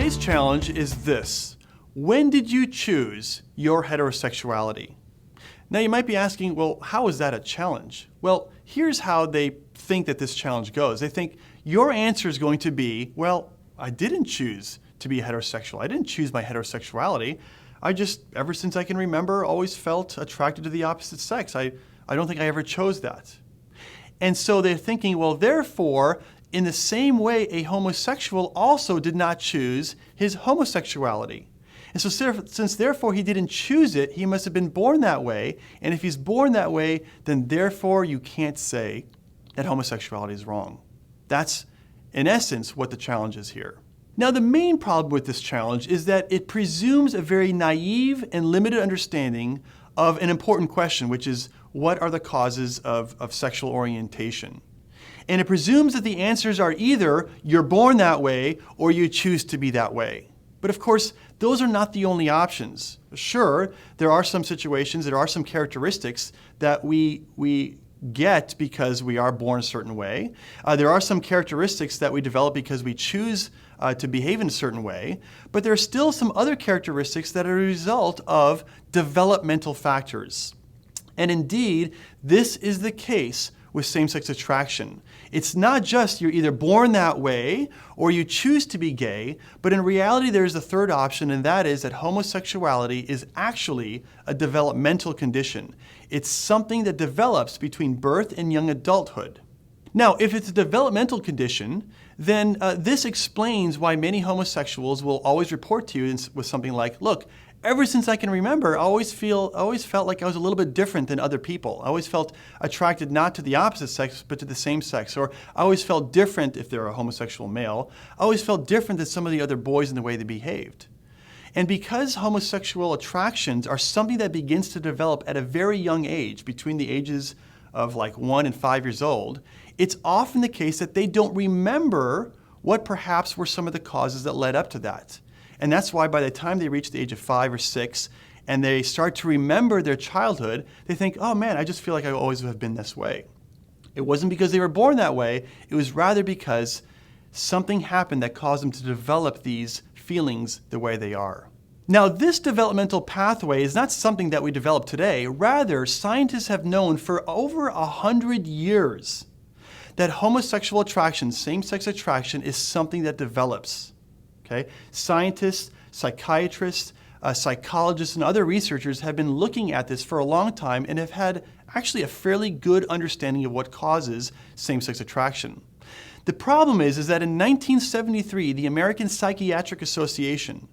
Today's challenge is this: when did you choose your heterosexuality? Now you might be asking, well, how is that a challenge? Well, here's how they think that this challenge goes. They think your answer is going to be, well, I didn't choose to be heterosexual. I didn't choose my heterosexuality. I just, ever since I can remember, always felt attracted to the opposite sex. I don't think I ever chose that. And so they're thinking, well, therefore, in the same way, a homosexual also did not choose his homosexuality. And so since therefore he didn't choose it, he must have been born that way. And if he's born that way, then therefore you can't say that homosexuality is wrong. That's, in essence, what the challenge is here. Now, the main problem with this challenge is that it presumes a very naive and limited understanding of an important question, which is, what are the causes of sexual orientation? And it presumes that the answers are either you're born that way or you choose to be that way. But of course, those are not the only options. Sure, there are some situations, there are some characteristics that we get because we are born a certain way. There are some characteristics that we develop because we choose to behave in a certain way. But there are still some other characteristics that are a result of developmental factors. And indeed, this is the case with same-sex attraction. It's not just you're either born that way or you choose to be gay, but in reality there's a third option, and that is that homosexuality is actually a developmental condition. It's something that develops between birth and young adulthood. Now, if it's a developmental condition, then this explains why many homosexuals will always report to you with something like, look, ever since I can remember, I always felt like I was a little bit different than other people. I always felt attracted not to the opposite sex, but to the same sex. Or I always felt different if they're a homosexual male. I always felt different than some of the other boys in the way they behaved. And because homosexual attractions are something that begins to develop at a very young age, between the ages of like 1 and 5 years old, it's often the case that they don't remember what perhaps were some of the causes that led up to that. And that's why by the time they reach the age of 5 or 6 and they start to remember their childhood, they think, oh man, I just feel like I always have been this way. It wasn't because they were born that way. It was rather because something happened that caused them to develop these feelings the way they are. Now, this developmental pathway is not something that we develop today. Rather, scientists have known for over 100 years that homosexual attraction, same-sex attraction, is something that develops. Okay? Scientists, psychiatrists, psychologists, and other researchers have been looking at this for a long time and have had actually a fairly good understanding of what causes same-sex attraction. The problem is that in 1973, the American Psychiatric Association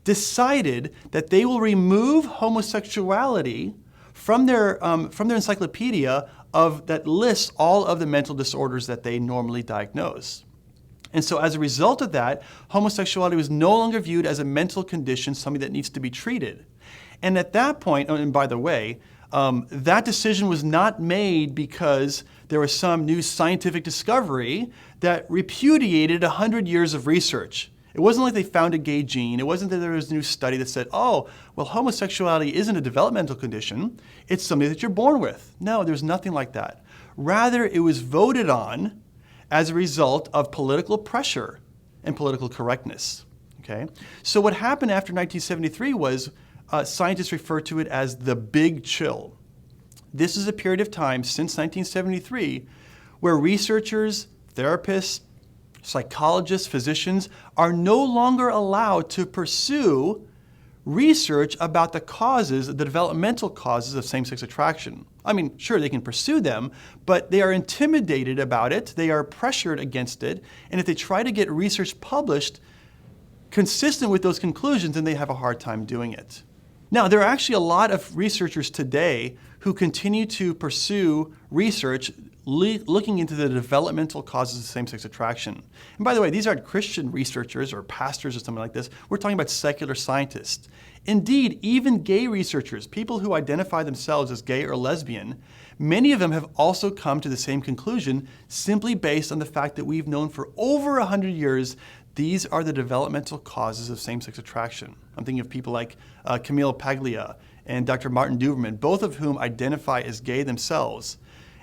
decided that they will remove homosexuality from their encyclopedia that lists all of the mental disorders that they normally diagnose. And so as a result of that, homosexuality was no longer viewed as a mental condition, something that needs to be treated. And at that point, and by the way, that decision was not made because there was some new scientific discovery that repudiated 100 years of research. It wasn't like they found a gay gene. It wasn't that there was a new study that said, oh, well, homosexuality isn't a developmental condition. It's something that you're born with. No, there's nothing like that. Rather, it was voted on as a result of political pressure and political correctness. Okay? So what happened after 1973 was scientists refer to it as the Big Chill. This is a period of time since 1973 where researchers, therapists, psychologists, physicians are no longer allowed to pursue research about the causes, the developmental causes of same-sex attraction. I mean, sure, they can pursue them, but they are intimidated about it, they are pressured against it, and if they try to get research published consistent with those conclusions, then they have a hard time doing it. Now, there are actually a lot of researchers today who continue to pursue research looking into the developmental causes of same-sex attraction. And by the way, these aren't Christian researchers or pastors or something like this. We're talking about secular scientists. Indeed, even gay researchers, people who identify themselves as gay or lesbian, many of them have also come to the same conclusion simply based on the fact that we've known for over 100 years these are the developmental causes of same-sex attraction. I'm thinking of people like Camille Paglia and Dr. Martin Duberman, both of whom identify as gay themselves.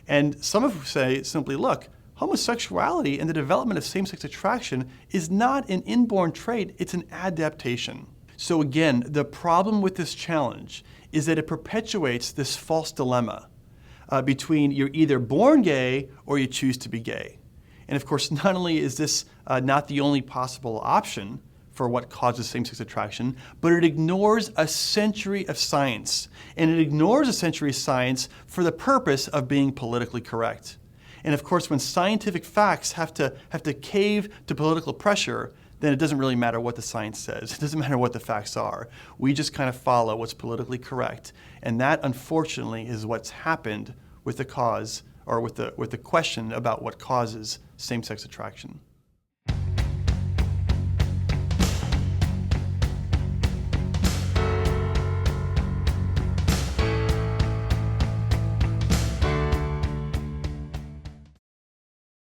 And some of them say simply, look, homosexuality and the development of same-sex attraction is not an inborn trait, it's an adaptation. So again, the problem with this challenge is that it perpetuates this false dilemma between you're either born gay or you choose to be gay. And of course, not only is this not the only possible option for what causes same-sex attraction, but it ignores a century of science. And it ignores a century of science for the purpose of being politically correct. And of course, when scientific facts have to cave to political pressure, then it doesn't really matter what the science says. It doesn't matter what the facts are. We just kind of follow what's politically correct. And that, unfortunately, is what's happened with the cause, or with the question about what causes same-sex attraction.